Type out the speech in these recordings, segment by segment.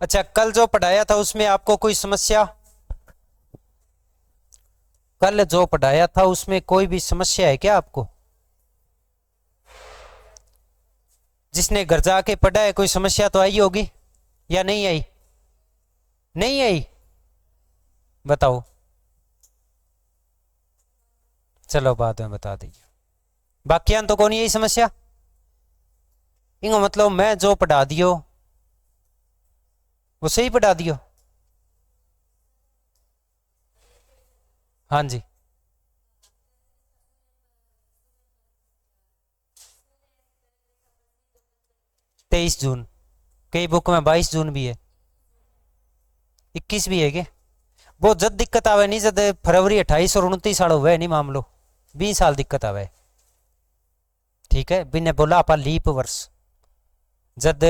अच्छा, कल जो पढ़ाया था उसमें आपको कोई समस्या? कल जो पढ़ाया था उसमें कोई भी समस्या है क्या आपको? जिसने घर जाके पढ़ा है, कोई समस्या तो आई होगी या नहीं आई? नहीं आई? बताओ। चलो बाद में बता दीजिए। बाकियान तो कौन यही समस्या? इंगो मतलब मैं जो पढ़ा दियो वो सही पढ़ा दियो। हाँ जी। 23 जून। कई बुक में 22 जून भी है, 21 भी है क्या? वो जब दिक्कत आवे नहीं, जब फरवरी 28 और 29 साल हुए नहीं मामलो, 20 साल दिक्कत आवे। ठीक है, बिने बोला आप लीप वर्ष जब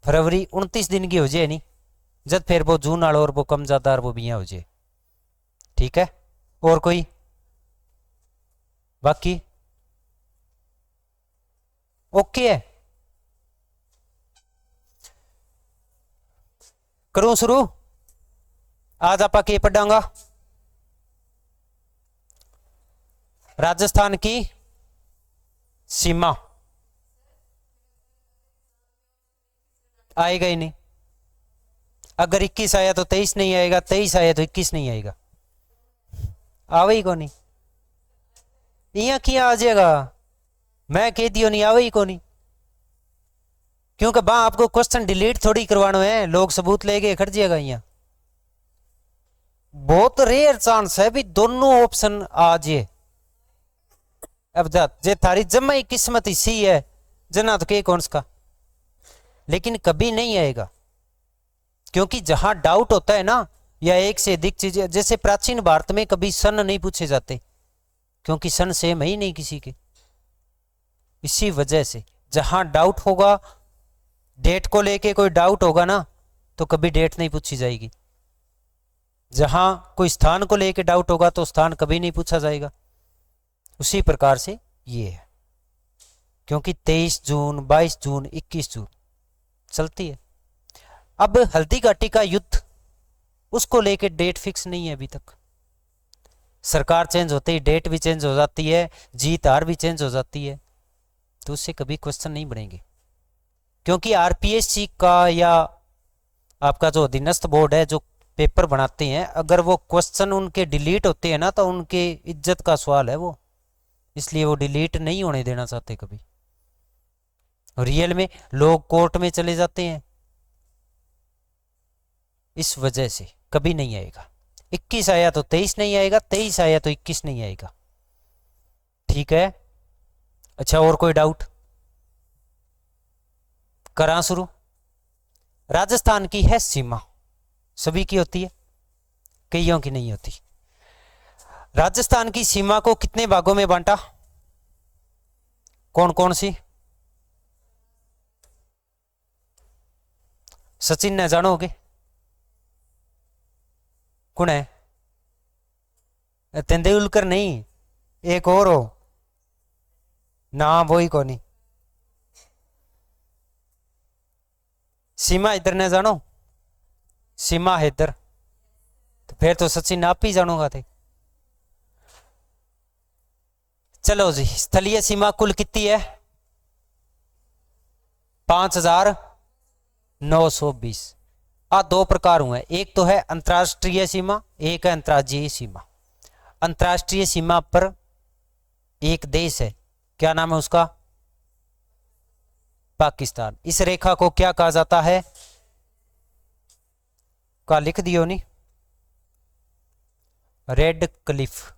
फरवरी 29 दिन की हो जाए नहीं, जब फिर वो जून आलो और वो कम ज्यादा और वो बिया हो जाए। ठीक है, और कोई बाकी? ओके है। करूं शुरू? आज आप के पढ़ांगा राजस्थान की सीमा। आएगा ही नहीं। अगर 21 आया तो 23 नहीं आएगा, 23 आया तो 21 नहीं आएगा। आवे ही को नहीं, इया किया आ जाएगा। मैं कह दियो नहीं, आवे ही को नहीं। क्योंकि बा आपको क्वेश्चन डिलीट थोड़ी करवाना है, लोग सबूत लेके खड़ जाएगा। यहाँ बहुत रेयर चांस है भी दोनों ऑप्शन आ जाए। अब जे थारी जमा ही किस्मत इसी है जना तो के कौन सा, लेकिन कभी नहीं आएगा। क्योंकि जहां डाउट होता है ना, या एक से अधिक चीजें, जैसे प्राचीन भारत में कभी सन नहीं पूछे जाते, क्योंकि सन सेम है ही नहीं किसी के। इसी वजह से जहां डाउट होगा, डेट को लेके कोई डाउट होगा ना, तो कभी डेट नहीं पूछी जाएगी। जहां कोई स्थान को लेके डाउट होगा तो स्थान कभी नहीं पूछा जाएगा। उसी प्रकार से ये है, क्योंकि 23 जून, 22 जून, 21 जून चलती है। अब हल्दी घाटी का युद्ध, उसको लेके डेट फिक्स नहीं है अभी तक। सरकार चेंज होते ही डेट भी चेंज हो जाती है, जीत हार भी चेंज हो जाती है, तो उससे कभी क्वेश्चन नहीं बनेंगे। क्योंकि आरपीएससी का या आपका जो अधीनस्थ बोर्ड है जो पेपर बनाते हैं, अगर वो क्वेश्चन उनके डिलीट होते हैं ना, तो उनके इज्जत का सवाल है वो, इसलिए वो डिलीट नहीं होने देना चाहते कभी। रियल में लोग कोर्ट में चले जाते हैं, इस वजह से कभी नहीं आएगा। 21 आया तो 23 नहीं आएगा, 23 आया तो 21 नहीं आएगा। ठीक है। अच्छा, और कोई डाउट? करा शुरू। राजस्थान की है सीमा, सभी की होती है, कईयों की नहीं होती। राजस्थान की सीमा को कितने भागों में बांटा? कौन कौन सी? सचिन ने जानोगे? कौन है? तेंदुलकर नहीं, एक और हो ना, वो ही कौन? सीमा इधर ने जानो, सीमा हैदर, तो फिर तो सचिन आप ही जानोगा थे। चलो जी, स्थलीय सीमा कुल कितनी है? 5920। दो प्रकार हुए, एक तो है अंतर्राष्ट्रीय सीमा, एक है अंतर्राज्यीय सीमा। अंतर्राष्ट्रीय सीमा पर एक देश है, क्या नाम है उसका? पाकिस्तान। इस रेखा को क्या कहा जाता है? का लिख दियो नहीं, red Cliff.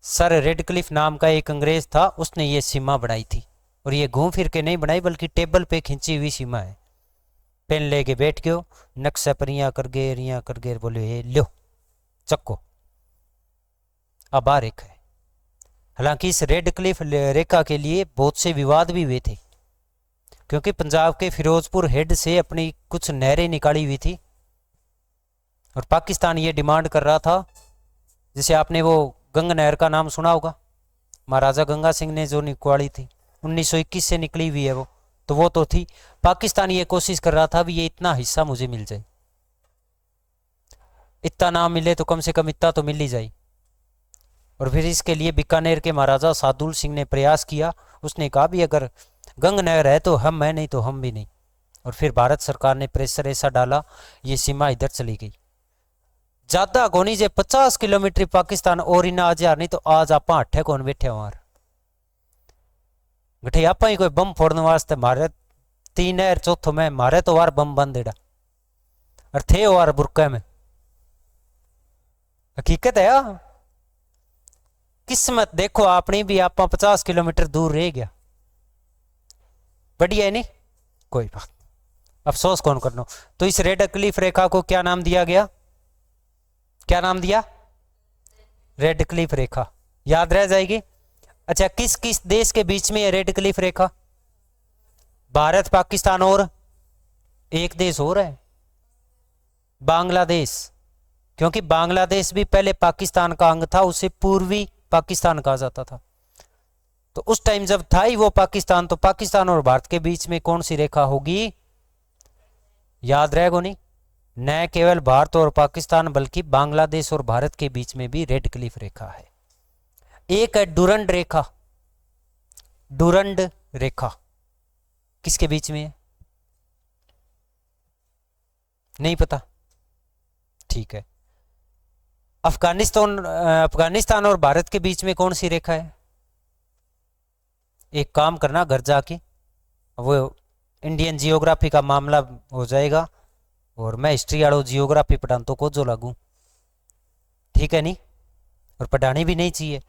Sir red Cliff नाम का एक अंग्रेज था, उसने ये सीमा बनाई थी, और ये घूम फिर के नहीं बनाई बल्कि टेबल पे खींची हुई सीमा है। पेन लेके बैठ गयो, नक्शा पर रिया कर गे बोले ये लो चक्को, अब आ रेखा है। हालांकि इस रेड क्लिफ रेखा के लिए बहुत से विवाद भी हुए थे, क्योंकि पंजाब के फिरोजपुर हेड से अपनी कुछ नहरें निकाली हुई थी, और पाकिस्तान ये डिमांड कर रहा था। जैसे आपने वो गंगा नहर का नाम सुना होगा, महाराजा गंगा सिंह ने जो निकाली थी, 1921 से निकली हुई है वो, तो वो तो थी। पाकिस्तान ये कोशिश कर रहा था भी ये इतना हिस्सा मुझे मिल जाए, इतना ना मिले तो कम से कम इतना तो मिल ही जाए। और फिर इसके लिए बीकानेर के महाराजा सादुल सिंह ने प्रयास किया। उसने कहा भी अगर गंग नहर है तो हम है, नहीं तो हम भी नहीं। और फिर भारत सरकार ने प्रेशर ऐसा डाला, ये सीमा इधर चली गई। ज्यादा गोनी जे 50 किलोमीटर पाकिस्तान और ही ना आज यार, नहीं तो आज आप अठे कौन बैठे हमार गठे आप ही कोई बम फोड़ने वास्ते मारे 3 है चौथो में मारे तो वार बम बंद देड़ा और थे वार बुरका में। हकीकत है यार, किस्मत देखो अपनी भी, आप 50 किलोमीटर दूर रह गया, बढ़िया है नहीं, कोई बात अफसोस कौन करना। तो इस रेड क्लिफ रेखा को क्या नाम दिया गया, क्या नाम दिया, रेड क्लिफ रेखा, याद रह जाएगी। अच्छा, किस किस देश के बीच में है रेड क्लिफ रेखा, भारत पाकिस्तान और एक देश और है बांग्लादेश, क्योंकि बांग्लादेश भी पहले पाकिस्तान का अंग था, उसे पूर्वी पाकिस्तान कहा जाता था। तो उस टाइम जब था ही वो पाकिस्तान, तो पाकिस्तान और भारत के बीच में कौन सी रेखा होगी, याद रहेगा नहीं, न केवल भारत और पाकिस्तान बल्कि बांग्लादेश और भारत के बीच में भी रेड क्लिफ रेखा है। एक है डूरंड रेखा, डूरंड रेखा किसके बीच में है, नहीं पता, ठीक है। अफगानिस्तान और भारत के बीच में कौन सी रेखा है, एक काम करना घर जाके, वो इंडियन जियोग्राफी का मामला हो जाएगा और मैं हिस्ट्री वालों जियोग्राफी पढ़ान तो को जो लागू, ठीक है नहीं, और पढ़ानी भी नहीं चाहिए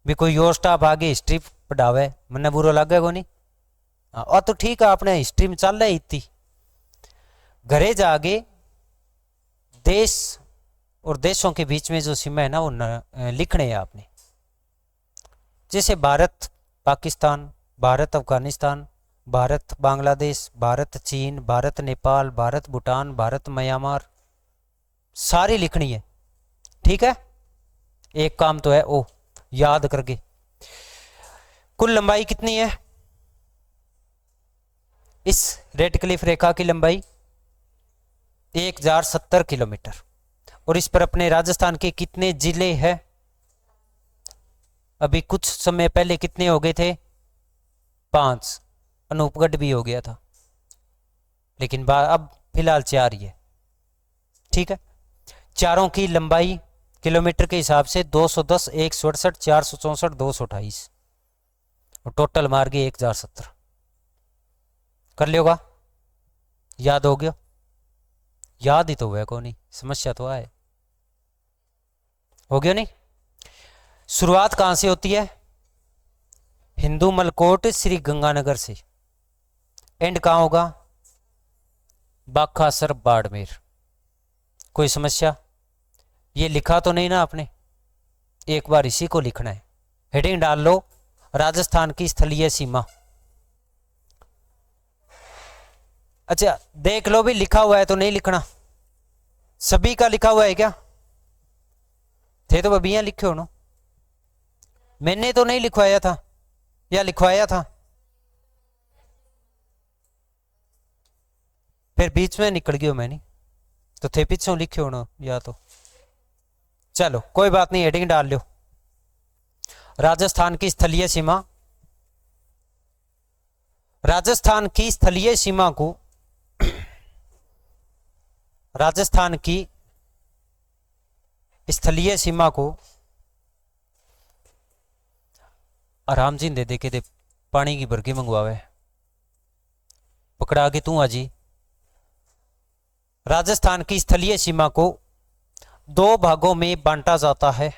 भी, कोई और स्टाफ आगे हिस्ट्री पढ़ावे मन्ने बुरा लगेगा नहीं। और तो ठीक है, आपने हिस्ट्री में चल रही थी, घरे जाके देश और देशों के बीच में जो सीमा है ना वो लिखने हैं आपने, जैसे भारत पाकिस्तान, भारत अफगानिस्तान, भारत बांग्लादेश, भारत चीन, भारत नेपाल, भारत भूटान, भारत म्यांमार, सारी लिखनी है, ठीक है। एक काम तो है ओ याद करके। कुल लंबाई कितनी है इस रेड क्लिफ रेखा की, लंबाई 1070 किलोमीटर। और इस पर अपने राजस्थान के कितने जिले हैं, अभी कुछ समय पहले कितने हो गए थे, 5, अनूपगढ़ भी हो गया था, लेकिन अब फिलहाल 4 ही है, ठीक है। चारों की लंबाई किलोमीटर के हिसाब से 210, 168, 464, 228 और टोटल मार गए 1070। कर लियोगा, याद हो गया, याद ही तो हुआ को नहीं, समस्या तो आए हो गया नहीं। शुरुआत कहां से होती है, हिंदू मलकोट श्री गंगानगर से, एंड कहां होगा, बाखासर बाड़मेर। कोई समस्या, ये लिखा तो नहीं ना आपने, एक बार इसी को लिखना है, हेडिंग डाल लो राजस्थान की स्थलीय सीमा। अच्छा देख लो भी लिखा हुआ है तो नहीं लिखना, सभी का लिखा हुआ है क्या, थे तो बबियां लिखे हो ना, मैंने तो नहीं लिखवाया था या लिखवाया था, फिर बीच में निकल गया मैंने, तो थे पीछे लिखे हो ना या तो, चलो कोई बात नहीं, हेडिंग डाल लो राजस्थान की स्थलीय सीमा। राजस्थान की स्थलीय सीमा को, राजस्थान की स्थलीय सीमा को आराम जी दे के दे पानी की बरकी मंगवावे पकड़ा के तू आजी। राजस्थान की स्थलीय सीमा को 2 भागों में बांटा जाता है।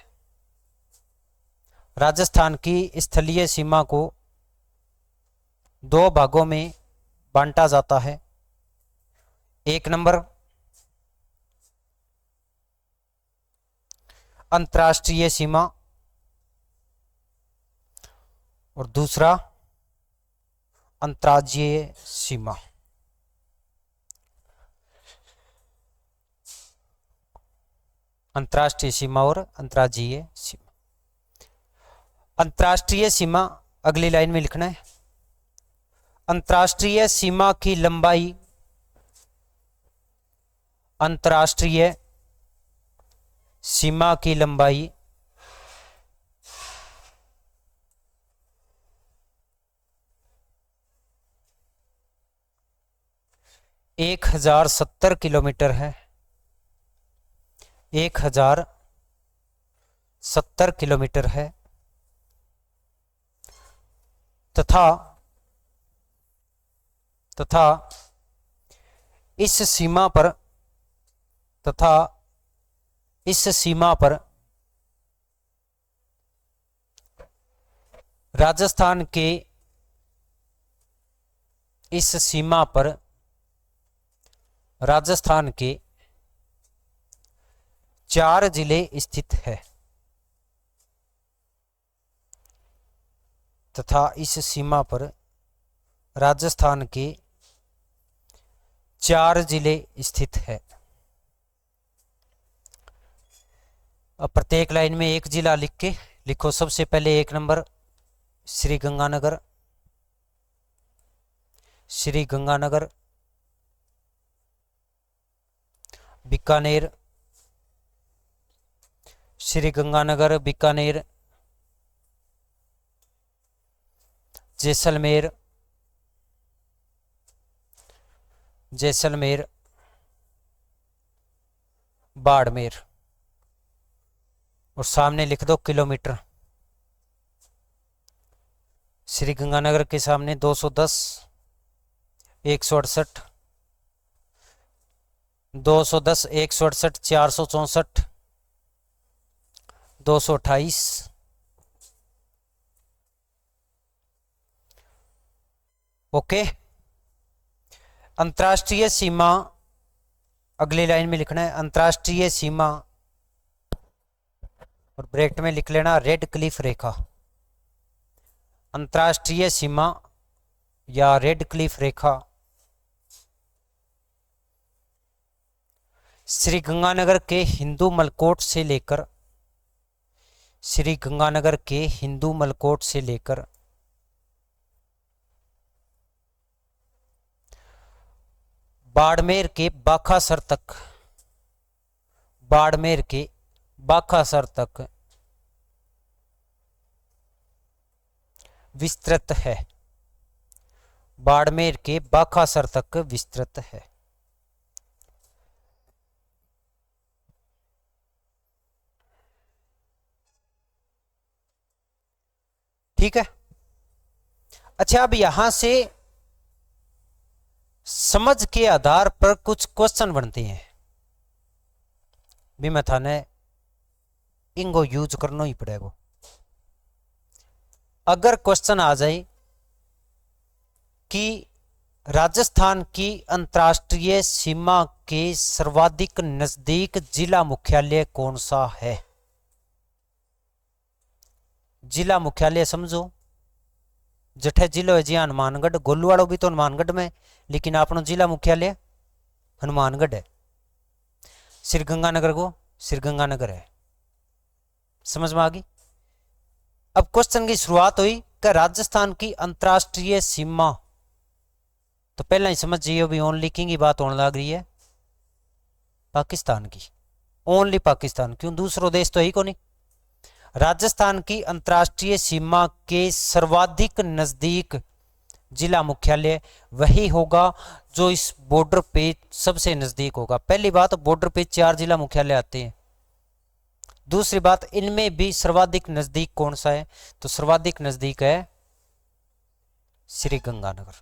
राजस्थान की स्थलीय सीमा को 2 भागों में बांटा जाता है। 1 नंबर अंतर्राष्ट्रीय सीमा और दूसरा अंतर्राज्यीय सीमा। अंतर्राष्ट्रीय सीमा और अंतर्राज्यीय सीमा। अंतर्राष्ट्रीय सीमा अगली लाइन में लिखना है। अंतर्राष्ट्रीय सीमा की लंबाई, अंतर्राष्ट्रीय सीमा की लंबाई 1070 किलोमीटर है। 1070 किलोमीटर है तथा इस सीमा पर राजस्थान के राजस्थान के 4 जिले स्थित है तथा इस सीमा पर राजस्थान के 4 जिले स्थित है। अब प्रत्येक लाइन में एक जिला लिख के लिखो। सबसे पहले 1 नंबर श्री गंगानगर, श्री गंगानगर, बीकानेर, श्री गंगानगर, बीकानेर, जैसलमेर, जैसलमेर, बाड़मेर और सामने लिख दो किलोमीटर। श्री गंगानगर के सामने 210, 168, 210, 168, 464, 228, ओके। अंतर्राष्ट्रीय सीमा अगली लाइन में लिखना है, अंतर्राष्ट्रीय सीमा और ब्रैकेट में लिख लेना रेड क्लिफ रेखा। अंतर्राष्ट्रीय सीमा या रेड क्लिफ रेखा श्री गंगानगर के हिंदू मलकोट से लेकर, श्री गंगानगर के हिंदू मलकोट से लेकर बाड़मेर के बाखासर तक, बाड़मेर के बाखासर तक विस्तृत है, बाड़मेर के बाखासर तक विस्तृत है। ठीक है। अच्छा, अब यहां से समझ के आधार पर कुछ क्वेश्चन बनते हैं भी मैं थाने इनको यूज करना ही पड़ेगा। अगर क्वेश्चन आ जाए कि राजस्थान की अंतर्राष्ट्रीय सीमा के सर्वाधिक नजदीक जिला मुख्यालय कौन सा है? जिला मुख्यालय समझो, जठे जिलो है जी हनुमानगढ़, गोलूवाड़ो भी तो हनुमानगढ़ में, लेकिन अपना जिला मुख्यालय हनुमानगढ़ है। श्रीगंगानगर को श्रीगंगानगर है। समझ में आ गई? अब क्वेश्चन की शुरुआत हुई कि राजस्थान की अंतर्राष्ट्रीय सीमा, तो पहला ही समझ जाइए भी ओनली किंग की बात होने लग रही है पाकिस्तान की, ओनली पाकिस्तान। क्यों? दूसरो देश तो है ही को नहीं। राजस्थान की अंतर्राष्ट्रीय सीमा के सर्वाधिक नजदीक जिला मुख्यालय वही होगा जो इस बॉर्डर पे सबसे नजदीक होगा। पहली बात, बॉर्डर पे 4 जिला मुख्यालय आते हैं। दूसरी बात, इनमें भी सर्वाधिक नजदीक कौन सा है? तो सर्वाधिक नजदीक है श्री गंगानगर।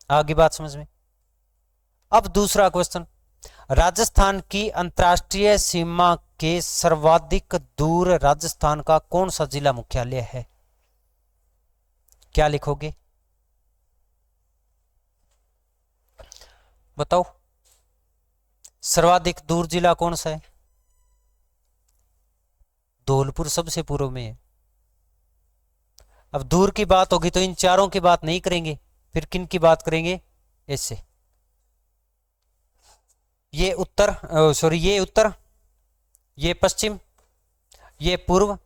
आगे बात समझ में? अब दूसरा क्वेश्चन, राजस्थान की अंतर्राष्ट्रीय सीमा के सर्वाधिक दूर राजस्थान का कौन सा जिला मुख्यालय है? क्या लिखोगे? बताओ, सर्वाधिक दूर जिला कौन सा है? धौलपुर सबसे पूर्व में है। अब दूर की बात होगी तो इन चारों की बात नहीं करेंगे, फिर किन की बात करेंगे? ऐसे, ये उत्तर, सॉरी ये उत्तर, ये पश्चिम, ये पूर्व।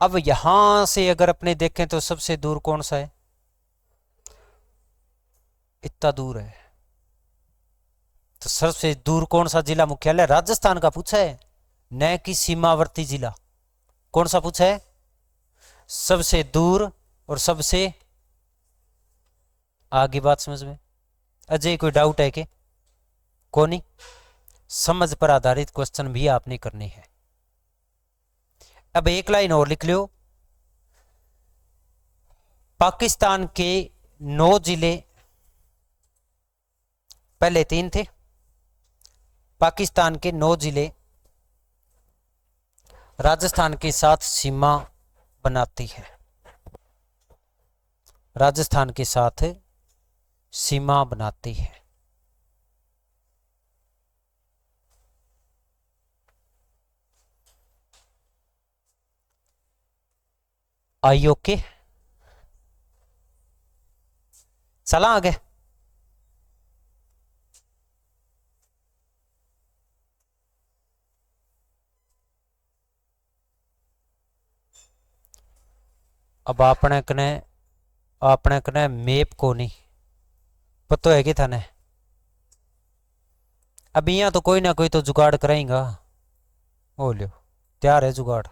अब यहां से अगर अपने देखें तो सबसे दूर कौन सा है? इतना दूर है। तो सबसे दूर कौन सा जिला मुख्यालय? राजस्थान का पूछा है, न कि सीमावर्ती जिला। कौन सा पूछा है? सबसे दूर और सबसे आगे। बात समझ में? अजय कोई डाउट है कि कौन? नहीं, समझ पर आधारित क्वेश्चन भी आपने करने हैं। अब एक लाइन और लिख लो। पाकिस्तान के 9 जिले, पहले 3 थे। पाकिस्तान के 9 जिले राजस्थान के साथ सीमा बनाती है। राजस्थान के साथ सीमा बनाती है। आई ओके? चला आगे। अब अपने कने मैप को नहीं पता है कि थाने। अब यहाँ तो कोई ना कोई तो जुगाड़ कराएगा। हो लो, तैयार है जुगाड़।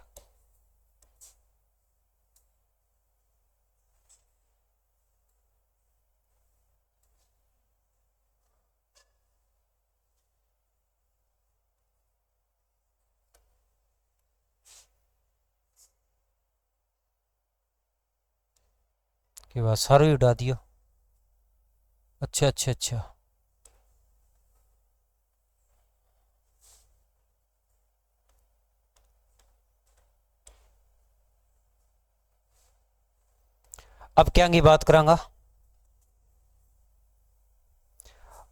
के बाद सारा ही उड़ा दियो। अच्छा अच्छा अच्छा, अब क्या की बात करांगा?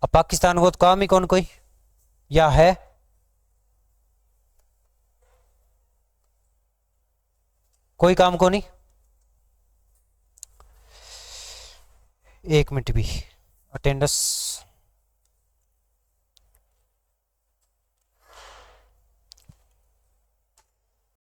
अब पाकिस्तान को तो काम ही कौन कोई या है? कोई काम को नहीं। एक मिनट भी अटेंडेंस